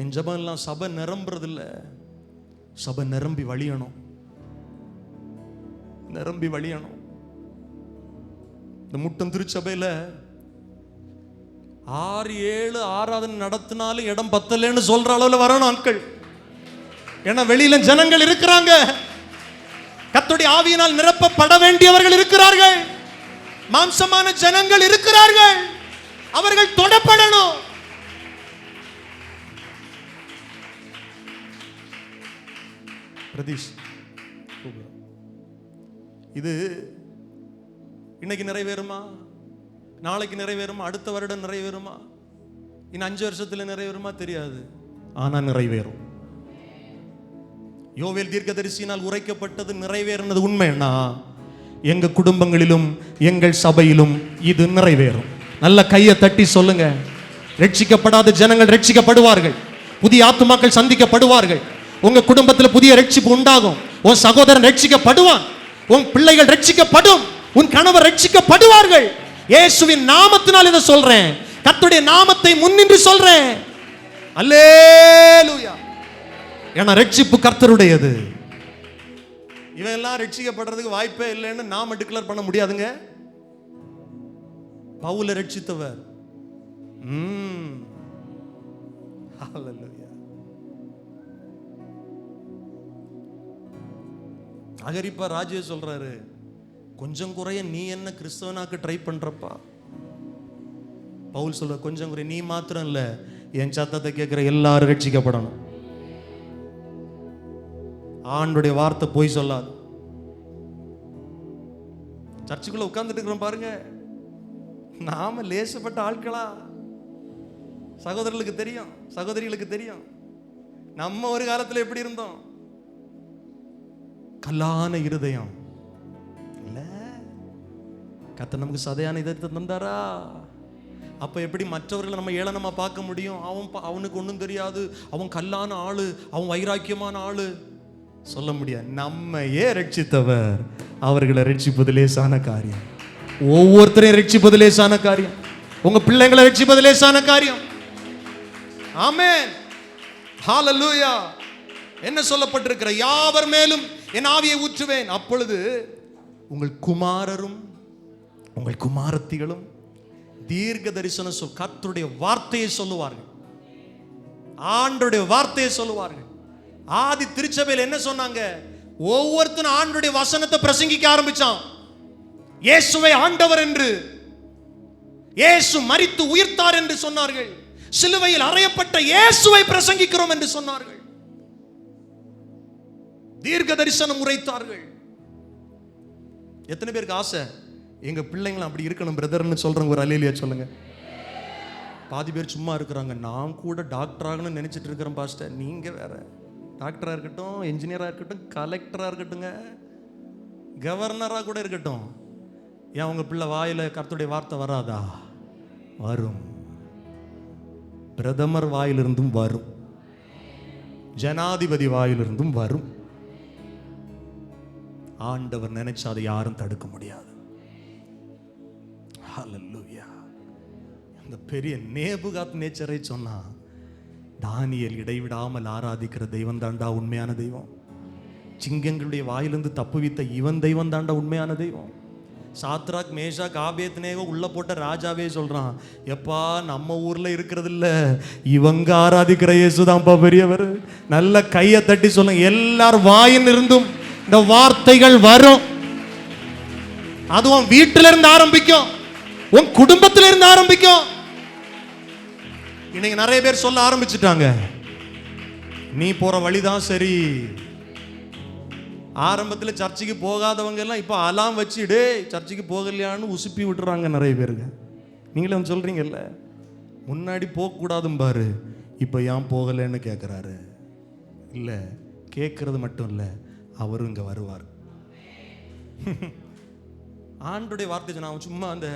என் ஜபம் எல்லாம் சபை நிரம்புறது இல்லை, சபை நிரம்பி வழியணும், நிரம்பி வழியணும். இந்த முட்டம் திருச்சபையில் 6-7 ஆராதனை நடத்தினாலும் இடம் பத்தலன்னு சொல்ற அளவுல வரணும் ஆட்கள். ஏன்னா வெளியில ஜனங்கள் இருக்கிறாங்க, கர்த்தருடைய ஆவியினால் நிரப்பப்பட வேண்டியவர்கள் இருக்கிறார்கள், மாம்சமான ஜனங்கள் இருக்கிறார்கள், அவர்கள் தொடப்படணும். பிரதீஷ், இது இன்னைக்கு நிறைவேறுமா, நாளைக்கு நிறைவேறுமா, அடுத்த வருடம் நிறைவேறுமா, இன்னும் 5 வருஷத்துல நிறைவேறுமா தெரியாது, ஆனா நிறைவேறும். யோவேல் தீர்க்கதரிசியினால் உரைக்கப்பட்டது நிறைவேறினது உண்மைன்னா எங்க குடும்பங்களிலும் எங்கள் சபையிலும் இது நிறைவேறும். நல்ல கையை தட்டி சொல்லுங்க. ரட்சிக்கப்படாத ஜனங்கள் ரட்சிக்கப்படுவார்கள், புதிய ஆத்துமாக்கள் சந்திக்கப்படுவார்கள், உங்க குடும்பத்தில் புதிய ரட்சிப்பு உண்டாகும், உன் சகோதரன் ரட்சிக்கப்படுவான், உன் பிள்ளைகள் ரட்சிக்கப்படும், உன் கணவர் ரட்சிக்கப்படுவார்கள். இயேசுவின் நாமத்தினால் இதை சொல்றேன், கர்த்தருடைய நாமத்தை முன்னின்று சொல்றேன். அல்லேலூயா. ஏன்னா ரட்சிப்பு கர்த்தருடையது. இவன் எல்லாம் ரட்சிக்கப்படுறதுக்கு வாய்ப்பே இல்லைன்னு நாம டிக்ளேர் பண்ண முடியாதுங்க. பவுலை ரட்சித்தவர். ஹல்லேலூயா. அகரிப்பா ராஜே சொல்றாரு, கொஞ்சம் குறைய நீ என்ன கிறிஸ்தவனாக்கு ட்ரை பண்றப்பா. பவுல் சொல்ற, கொஞ்சம் குறைய நீ மாத்திரம் இல்ல, என் சத்தத்தை கேட்கிற எல்லாரும் ரட்சிக்கப்படணும். ஆண்டுடைய வார்த்தை போய் சொல்லாது. சர்ச்சுக்குள்ள உட்கார்ந்துட்டு இருக்கிறோம் பாருங்க, நாம லேசப்பட்ட ஆட்களா? சகோதரர்களுக்கு தெரியும், சகோதரிகளுக்கு தெரியும் நம்ம ஒரு காலத்துல எப்படி இருந்தோம். கல்லான இருதயம் இல்ல, கர்த்தர் நமக்கு சதையான இதயத்தை தந்தாரா? அப்ப எப்படி மற்றவர்களை நம்ம ஏளனமா பார்க்க முடியும்? அவனுக்கு ஒன்றும் தெரியாது, அவன் கல்லான ஆளு, அவன் வைராக்கியமான ஆளு சொல்ல முடியாது. நம்ம ரட்சித்தவர் அவர்களை ரட்சிப்பது லேசான காரியம். ஒவ்வொருத்தரையும் ரட்சிப்பது லேசான காரியம். உங்க பிள்ளைங்களை ரட்சிப்பது லேசான காரியம். ஆமென், ஹல்லேலூயா. என்ன சொல்லப்பட்டிருக்கிற, யாவர் மேலும் என் ஆவியை ஊற்றுவேன், அப்பொழுது உங்கள் குமாரரும் உங்கள் குமாரத்திகளும் தீர்க்க தரிசனம் கர்த்தருடைய வார்த்தையை சொல்லுவார்கள், ஆண்டவருடைய வார்த்தையை சொல்லுவார்கள். ஆதி திருச்சபையில் என்ன சொன்னாங்க? ஒவ்வொருத்தரும் ஆண்டவருடைய வசனத்தை பிரசங்கிக்க ஆரம்பிச்சான். இயேசுவை ஆண்டவர் என்று, இயேசு மரித்து உயிர்த்தார் என்று சொன்னார்கள், சிலுவையில் அறையப்பட்ட இயேசுவை பிரசங்கிக்கிறோம் என்று சொன்னார்கள், தீர்க்க தரிசனம் உரைத்தார்கள். எத்தனை பேருக்கு ஆசை எங்க பிள்ளைங்களும் அப்படி இருக்கணும் பிரதர்னு சொல்றவங்க ஒரு அல்லேலூயா சொல்லுங்க. பாதி பேர் சும்மா இருக்கிறாங்க, நான் கூட டாக்டர் ஆகணும்னு நினைச்சிட்டு இருக்கிறேன் பாஸ்டர். நீங்க வேற, டாக்டரா இருக்கட்டும், என்ஜினியரா இருக்கட்டும், கலெக்டரா இருக்கட்டுங்க, கவர்னரா கூட இருக்கட்டும், ஏன் உங்க பிள்ளை வாயில கர்த்தருடைய வார்த்தை வராதா? வரும். பிரதமர் வாயிலிருந்தும் வரும், ஜனாதிபதி வாயிலிருந்தும் வரும். ஆண்டவர் நினைச்சா அதை யாரும் தடுக்க முடியாது. ஹல்லேலூயா. அந்த பெரிய நேபுகாத் நேச்சரை சொன்னா, தானியேல் இடைவிடாமல் ஆராதிக்கிற தெய்வம் தாண்டா உண்மையான தெய்வம். சிங்கங்களுடைய வாயிலிருந்து தப்புவித்த இவன் தெய்வம் தாண்டா உண்மையான தெய்வம். சாத்ராக் மேஷாக் ஆபேத்நேகோ உள்ள போட்ட ராஜாவே சொல்றான், எப்பா நம்ம ஊர்ல இருக்கிறது இல்ல, இவங்க ஆராதிக்கிற இயேசுதான்ப்பா பெரியவர். நல்ல கையை தட்டி சொல்லுங்க. எல்லார் வாயின் இருந்தும் இந்த வார்த்தைகள் வரும். அதுவும் வீட்டில இருந்து ஆரம்பிக்கும், உன் குடும்பத்தில இருந்து ஆரம்பிக்கும். இன்னைக்கு நிறைய பேர் சொல்ல ஆரம்பிச்சுட்டாங்க, நீ போற வழிதான் சரி. ஆரம்பத்தில் சர்ச்சுக்கு போகாதவங்க எல்லாம் இப்போ அலாம் வச்சு டே சர்ச்சுக்கு போகலையான்னு உசுப்பி விட்டுறாங்க நிறைய பேருங்க. நீங்களே வந்து சொல்றீங்கல்ல, முன்னாடி போகக்கூடாதும் பாரு, இப்போ ஏன் போகலைன்னு கேட்குறாரு. இல்லை, கேட்கறது மட்டும் இல்லை, அவரும் இங்கே வருவார். ஆண்டுடைய வார்த்தை நான் சும்மா அந்த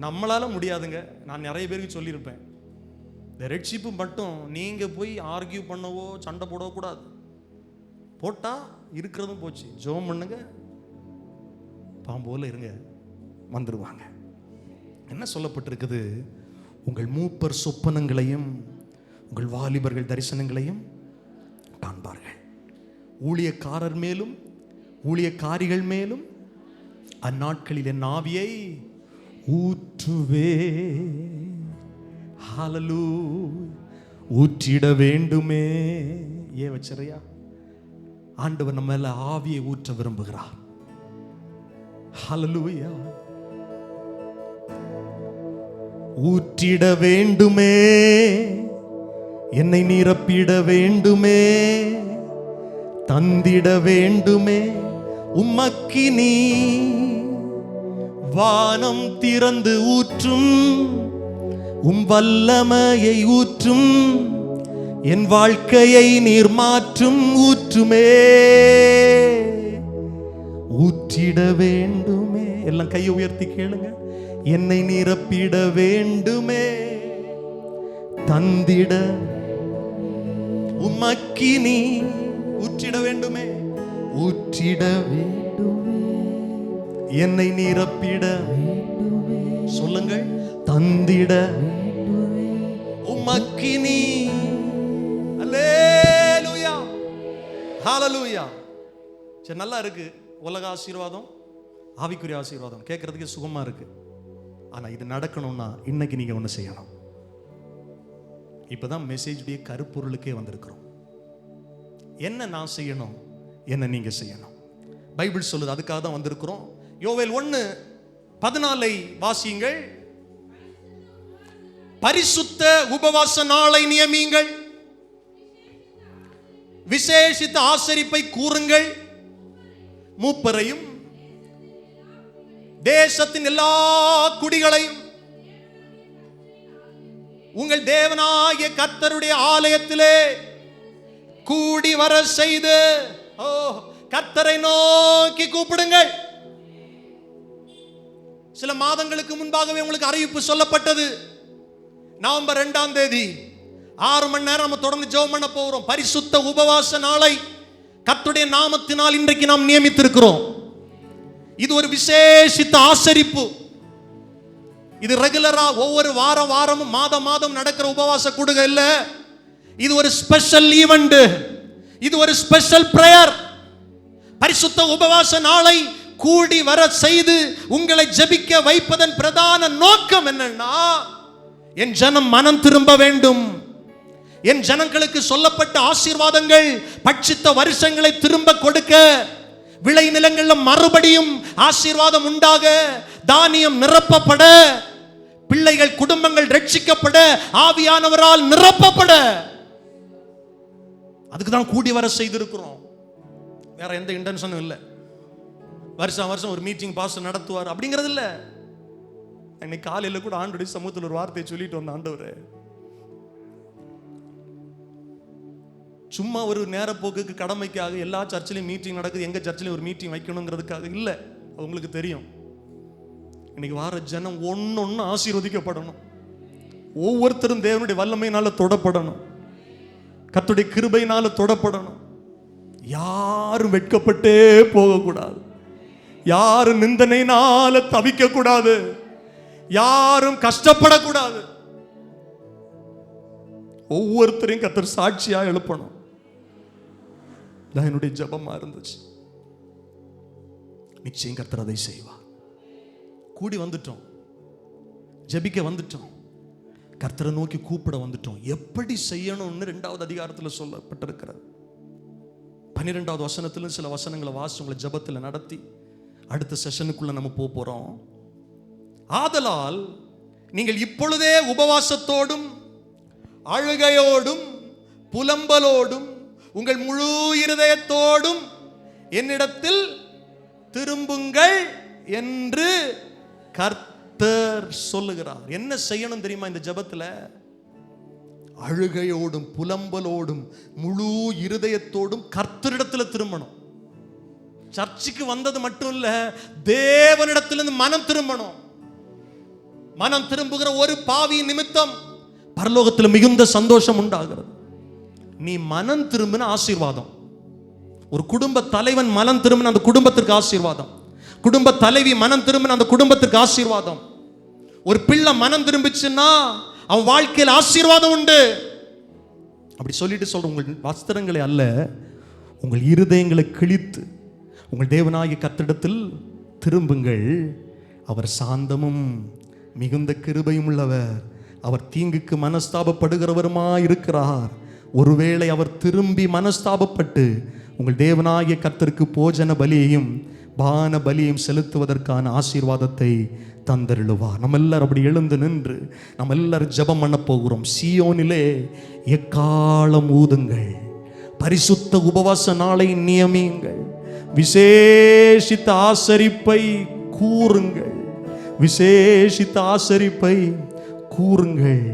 நம்மளால முடியாதுங்க. நான் நிறைய பேருக்கு சொல்லியிருப்பேன், இந்த ரட்சிப்பு மட்டும் நீங்க போய் ஆர்கியூ பண்ணவோ சண்டை போடவோ கூடாது. போட்டா இருக்கிறதும் போச்சு. ஜெபம் பண்ணுங்க, பாம்போல இருங்க, வந்துருவாங்க. என்ன சொல்லப்பட்டிருக்குது? உங்கள் மூப்பர் சொப்பனங்களையும் உங்கள் வாலிபர்கள் தரிசனங்களையும் காண்பார்கள். ஊழியக்காரர் மேலும் ஊழியக்காரிகள் மேலும் அந்நாட்களில் என் ஆவியை ஊற்றுவே. ஹல்லேலூயா. ஊற்றிட வேண்டுமே. ஏன் வச்சறையா? ஆண்டவர் நம்ம மேல ஆவியை ஊற்ற விரும்புகிறார். ஹல்லேலூயா. ஊற்றிட வேண்டுமே, என்னை நிரப்பிட வேண்டுமே, தந்திட வேண்டுமே உமக்கினி. வானம் திறந்து ஊற்றும் வல்லமையை ஊற்றும், என் வாழ்க்கையை நீர் மாற்றும் ஊற்றுமே. ஊற்றிட வேண்டுமே. எல்லாம் கையை உயர்த்தி கேளுங்க. என்னை நிரப்பிட வேண்டுமே, தந்திட உமக்கினி. ஊற்றிட வேண்டுமே, ஊற்றிட வேண்டுமே, என்னை நிரப்பிட வேண்டுமே. சொல்லுங்கள். தந்திட உமக்கினி. அல்லேலூயா, ஹல்லேலூயா. சரி, நல்லா இருக்கு. உலக ஆசீர்வாதம், ஆவிக்குரிய ஆசீர்வாதம் கேட்கறதுக்கு சுகமா இருக்கு. ஆனா இது நடக்கணும்னா இன்னைக்கு நீங்க ஒண்ணு செய்யணும். இப்பதான் மெசேஜுடைய கருப்பொருளுக்கே வந்திருக்கிறோம். என்ன நான் செய்யணும், என்ன நீங்க செய்யணும். பைபிள் சொல்லுது, அதுக்காக தான் வந்திருக்கிறோம். யோவேல் 1:14 வாசியுங்கள். பரிசுத்த உபவாச நாளை நியமியுங்கள், விசேஷித்த ஆசரிப்பை கூறுங்கள், மூப்பரையும் தேசத்தின் எல்லா குடிகளையும் உங்கள் தேவனாகிய கர்த்தருடைய ஆலயத்திலே கூடி வர செய்து கர்த்தரை நோக்கி கூப்பிடுங்கள். சில மாதங்களுக்கு முன்பாகவே உங்களுக்கு அறிவிப்பு சொல்லப்பட்டது. நவம்பர் 2ஆம் தேதி 6 மணி நேரம் நம்ம தொடர்ந்து ஜெபம் பண்ண போகிறோம். பரிசுத்த உபவாச நாளை கர்த்தருடைய நாமத்தினால் இன்றைக்கு நாம் நியமித்திருக்கிறோம். இது ஒரு விசேஷித்த ஆசரிப்பு. இது ரெகுலரா ஒவ்வொரு வாரமும் மாதம் நடக்கிற உபவாச கூடுகை இல்ல. இது ஒரு ஸ்பெஷல் ஈவென்ட். இது ஒரு ஸ்பெஷல் பிரேயர். பரிசுத்த உபவாச நாளை கூடி வர செய்து உங்களை ஜெபிக்க வைப்பதன் பிரதான நோக்கம் என்னன்னா, என் ஜனம் மனம் திரும்ப வேண்டும். என் ஜனங்களுக்கு சொல்லப்பட்ட ஆசீர்வாதங்கள் பட்சித்த வருஷங்களை திரும்ப கொடுக்க, விளை நிலங்களில் மறுபடியும் ஆசீர்வாதம் உண்டாக, தானியம் நிரப்பப்பட, பிள்ளைகள் குடும்பங்கள் ரட்சிக்கப்பட, ஆவியானவரால் நிரப்பப்பட, அதுக்கு தான் கூடி வர செய்திருக்கிறோம். வேற எந்த இன்டென்ஷனும் இல்லை. வருஷம் ஒரு மீட்டிங் பாஸ்டர் நடத்துவார் அப்படிங்கிறது இல்லை. இன்னைக்கு காலையில் கூட ஆண்டவருடைய சமூகத்தில் ஒரு வார்த்தையை சொல்லிட்டு வந்த ஆண்டவரே, சும்மா ஒரு நேரப்போக்குக்கு கடமைக்காக எல்லா சர்ச்சிலையும் மீட்டிங் நடக்குது, எங்க சர்ச்சிலையும் ஒரு மீட்டிங் வைக்கணுங்கிறதுக்காக இல்லை. அது உங்களுக்கு தெரியும். இன்னைக்கு வார ஜனம் ஒன்னொன்னு ஆசீர்வதிக்கப்படணும். ஒவ்வொருத்தரும் தேவனுடைய வல்லமையினால தொடப்படணும், கர்த்தருடைய கிருபையினால தொடப்படணும். யாரும் வெட்கப்பட்டே போகக்கூடாது, யாரும் நிந்தனையினால தவிக்க கூடாது, யாரும் கஷ்டப்படக்கூடாது. ஒவ்வொருத்தரையும் கர்த்தர் சாட்சியா எழுப்பணும். என்னுடைய ஜெபமா இருந்துச்சு. நிச்சயம் கர்த்தர் அதை செய்வார். கூடி வந்துட்டோம், ஜெபிக்க வந்துட்டோம், கர்த்தரை நோக்கி கூப்பிட வந்துட்டோம். எப்படி செய்யணும்னு 2வது அதிகாரத்தில் சொல்லப்பட்டிருக்கிறது. 12வது வசனத்திலும் சில வசனங்களை வாசி உங்களை ஜெபத்தில் நடத்தி அடுத்த செஷனுக்குள்ள நம்ம போறோம். ஆதலால் நீங்கள் இப்பொழுதே உபவாசத்தோடும் அழுகையோடும் புலம்பலோடும் உங்கள் முழு இருதயத்தோடும் என்னிடத்தில் திரும்புங்கள் என்று கர்த்தர் சொல்லுகிறார். என்ன செய்யணும் தெரியுமா இந்த ஜெபத்துல? அழுகையோடும் புலம்பலோடும் முழு இருதயத்தோடும் கர்த்தரிடத்தில் திரும்பணும். சர்ச்சுக்கு வந்தது மட்டும் இல்ல, தேவனிடத்திலிருந்து மனம் திரும்பணும். மனம் திரும்புகிற ஒரு பாவி நிமித்தம் பரலோகத்தில் மிகுந்த சந்தோஷம் உண்டாகிறது. நீ மனம் திரும்பின ஆசீர்வாதம். ஒரு குடும்ப தலைவன் மனம் திரும்பின அந்த குடும்பத்திற்கு ஆசீர்வாதம். குடும்ப தலைவி மனம் திரும்பின அந்த குடும்பத்திற்கு ஆசீர்வாதம். ஒரு பிள்ளை மனம் திரும்பிச்சுன்னா அவன் வாழ்க்கையில் ஆசீர்வாதம் உண்டு. அப்படி சொல்லிட்டு சொல்ற, உங்கள் வஸ்திரங்களை அல்ல, உங்கள் இருதயங்களை கிழித்து உங்கள் தேவனாகிய கர்த்தரிடத்தில் திரும்புங்கள். அவர் சாந்தமும் மிகுந்த கிருபையும் உள்ளவர், அவர் தீங்குக்கு மனஸ்தாபப்படுகிறவருமாய் இருக்கிறார். ஒருவேளை அவர் திரும்பி மனஸ்தாபப்பட்டு உங்கள் தேவனாகிய கர்த்தருக்கு போஜன பலியையும் பான பலியையும் செலுத்துவதற்கான ஆசீர்வாதத்தை தந்தருளுவார். நம்ம எல்லாரும் அப்படி எழுந்து நின்று நம்ம எல்லாரும் ஜெபம் பண்ண போகிறோம். சீயோனிலே எக்காலம் ஊதுங்கள், பரிசுத்த உபவாச நாளை நியமியுங்கள், விசேஷித்த ஆசரிப்பை கூறுங்கள், விசேஷித்த ஆசரிப்பை கூறுங்கள்.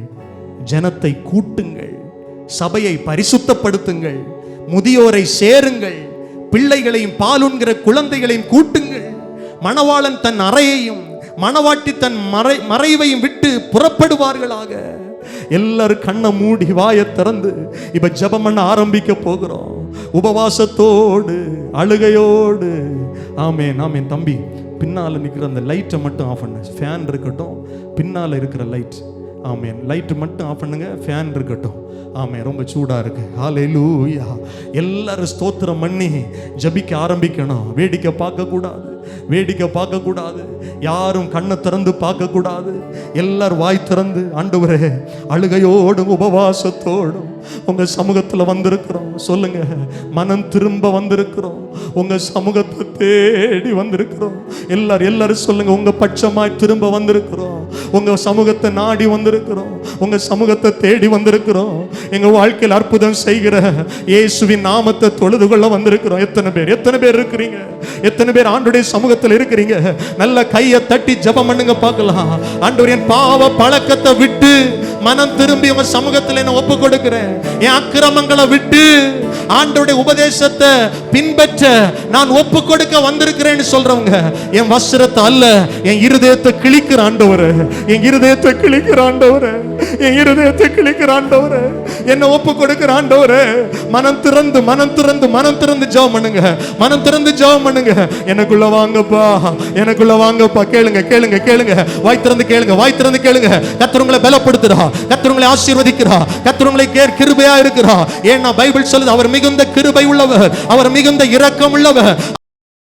ஜனத்தை கூட்டுங்கள், சபையை பரிசுத்தப்படுத்துங்கள், முதியோரை சேருங்கள், பிள்ளைகளையும் பாலுண்கிற குழந்தைகளையும் கூட்டுங்கள். மணவாளன் தன் அறையையும் மணவாட்டி தன் மறைவையும் விட்டு புறப்படுவார்களாக. எல்லாரும் கண்ணை மூடி வாயை திறந்து இப்ப ஜெபம் பண்ண ஆரம்பிக்க போகிறோம், உபவாசத்தோடு அழுகையோடு. ஆமென் ஆமென். தம்பி, பின்னால் நிற்கிற அந்த லைட்டை மட்டும் ஆஃப் பண்ணு. ஃபேன் இருக்கட்டும், பின்னால் இருக்கிற லைட். ஆமென். லைட்டு மட்டும் ஆஃப் பண்ணுங்க, ஃபேன் இருக்கட்டும். ஆமென். ரொம்ப சூடாக இருக்கு. ஹல்லேலூயா. எல்லாரும் ஸ்தோத்திரம் பண்ணி ஜபிக்க ஆரம்பிக்கணும். வேடிக்கை பார்க்கக்கூடாது, வேடிக்கை பார்க்கக்கூடாது, யாரும் கண்ணை திறந்து பார்க்கக்கூடாது. எல்லாரும் வாய் திறந்து, ஆண்டவரே, அழுகையோடும் உபவாசத்தோடும் உங்க சமூகத்தில் வந்திருக்கிறோம். சொல்லுங்க, மனம் திரும்ப வந்திருக்கிறோம், உங்க சமூகத்தை தேடி வந்திருக்கிறோம். எல்லாரும் சொல்லுங்க, உங்க பட்சமாய் திரும்ப வந்திருக்கிறோம், உங்க சமூகத்தை நாடி வந்திருக்கிறோம், உங்க சமூகத்தை தேடி வந்திருக்கிறோம். எங்க வாழ்க்கையில் அற்புதம் செய்கிற இயேசுவின் நாமத்தை தொழுது கொள்ள வந்திருக்கிறோம். எத்தனை பேர் இருக்கிறீங்க? எத்தனை பேர் ஆண்டவருடைய சமூகத்தில் இருக்கிறீங்க? நல்ல கையை தட்டி ஜெபம் பண்ணுங்க பார்க்கலாம். ஆண்டவர், என் பாவ பழக்கத்தை விட்டு மனம் திரும்பி உங்க சமூகத்தில் என்ன ஒப்பு கொடுக்கிறேன். என் அக்கிரமங்களை விட்டு ஆண்டவருடைய உபதேசத்தை பின்பற்ற நான் ஒப்பு கொடுக்க வந்திருக்கிறேன்னு சொல்றவங்க, என் வஸ்திரத்தை அல்ல, என் இருதயத்தை கிழிக்கிற ஆண்டவரே, என் இருதயத்தை கிழிக்கிற ஆண்டவரே, என் இருதயத்தை கிழிக்கிற ஆண்டவரே, என்ன ஒப்பு கொடுக்கிற ஆண்டவரே. மனம் திறந்து மனம் திறந்து மனம் திறந்து ஜெபம் பண்ணுங்க, மனம் திறந்து ஜெபம் பண்ணுங்க. எனக்குள்ள வாங்கப்பா, எனக்குள்ள வாங்கப்பா. கேளுங்க கேளுங்க கேளுங்க, வாய் திறந்து கேளுங்க, வாய் திறந்து கேளுங்க. கர்த்தர் உங்களை பலப்படுத்துறா, கர்த்தர் உங்களை ஆசீர்வதிக்கிறா, கர்த்தர் உங்களை கிருபையா இருக்கிறா. ஏன்னா பைபிள் சொல்லுது, அவர் மிகுந்த கிருபை உள்ளவர், அவர் மிகுந்த இரக்கம் உள்ளவர்,